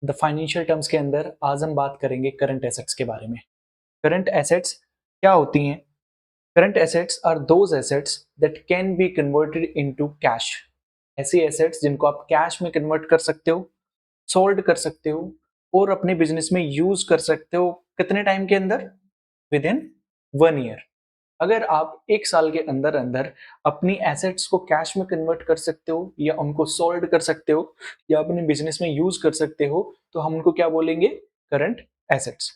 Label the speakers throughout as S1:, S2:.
S1: The financial terms के अंदर आज हम बात करेंगे करंट एसेट्स के बारे में। करंट एसेट्स क्या होती हैं? Current assets are those assets that can be converted into cash. ऐसी एसेट्स जिनको आप कैश में कन्वर्ट कर सकते हो, सोल्ड कर सकते हो और अपने बिजनेस में यूज कर सकते हो। कितने टाइम के अंदर? With in 1 year. अगर आप 1 साल के अंदर अंदर अपनी एसेट्स को कैश में कन्वर्ट कर सकते हो या उनको सोल्ड कर सकते हो या अपने बिजनेस में यूज कर सकते हो, तो हम उनको क्या बोलेंगे? Current assets.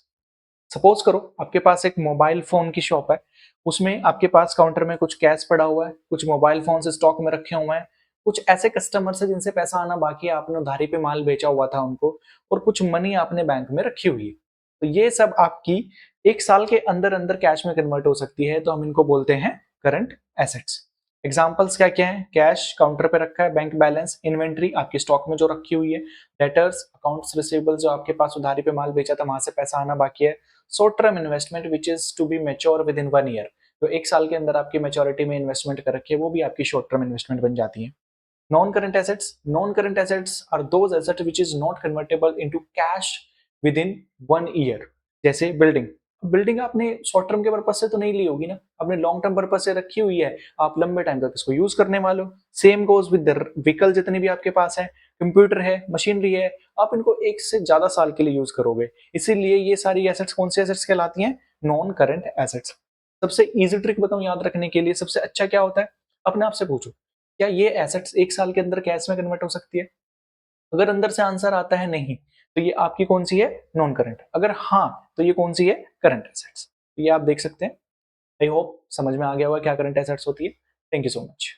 S1: सपोज करो आपके पास एक मोबाइल फोन की शॉप है, उसमें आपके पास काउंटर में कुछ कैश पड़ा हुआ है, कुछ मोबाइल फोन से स्टॉक में रखे हुए हैं, कुछ ऐसे कस्टमर्स है जिनसे पैसा आना बाकी है, आपने उधारी पे माल बेचा हुआ था उनको, और कुछ मनी आपने बैंक में रखी हुई है। तो ये सब आपकी 1 साल के अंदर अंदर कैश में कन्वर्ट हो सकती है, तो हम इनको बोलते हैं करंट एसेट्स। एग्जाम्पल्स क्या क्या है? कैश काउंटर पे रखा है, बैंक बैलेंस, इन्वेंट्री आपकी स्टॉक में जो रखी हुई है, डेटर्स अकाउंट्स रिसीवेबल जो आपके पास उधारी पे माल बेचा था वहां से पैसा आना बाकी है, short term investment which is to be mature within 1 year. तो 1 साल के अंदर आपकी मेच्योरिटी में इन्वेस्टमेंट कर रखी है, वो भी आपकी शॉर्ट टर्म इन्वेस्टमेंट बन जाती है। Non current assets are those asset which is not convertible into cash within 1 year. जैसे बिल्डिंग। बिल्डिंग आपने शॉर्ट टर्म के पर्पज से तो नहीं ली होगी ना, आपने लॉन्ग टर्म पर्पज से रखी हुई है, आप लंबे टाइम तक इसको यूज करने वाले हो। सेम गोज विद व्हीकल, जितने भी आपके पास है, कंप्यूटर है, मशीनरी है, आप इनको 1 से ज्यादा साल के लिए यूज करोगे। इसीलिए ये सारी एसेट्स कौन सी एसेट्स कहलाती हैं? Non current assets. सबसे इजी ट्रिक बताऊं याद रखने के लिए, सबसे अच्छा क्या होता है? अपने आप से पूछो, क्या ये एसेट्स 1 साल के अंदर कैश में कन्वर्ट हो सकती है? अगर अंदर से आंसर आता है नहीं, तो ये आपकी कौन सी है? Non current. अगर हाँ, तो ये कौन सी है? Current assets. ये आप देख सकते हैं। आई होप समझ में आ गया होगा क्या करंट एसेट्स होती है। Thank you so much.